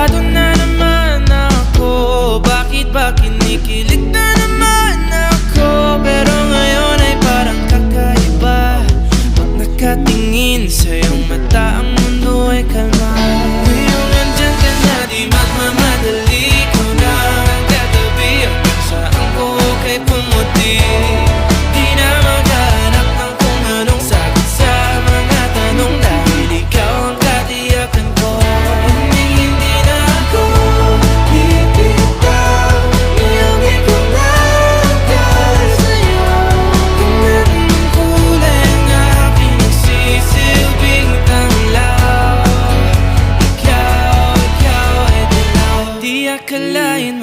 Kabado na naman ako, bakit ba kinikilig na naman ako? Pero ngayon ay parang kakaiba, pag nakatingin sa iyong mata ang mundo ay kalma. Ngayong nandyan ka na, di magmamadali, ko na ang katabi, hanggang saan ko kay pumuti. Di na maghanap ng kung anong sagot sa mga tanong, dahil ikaw ang katiyakan ko. Hindi na ako bibitaw, iuwi ko lang dahil sa'yo. Kung anong kulay ang aking nagsisilbing tanglaw, ikaw ay dilaw. Di akalain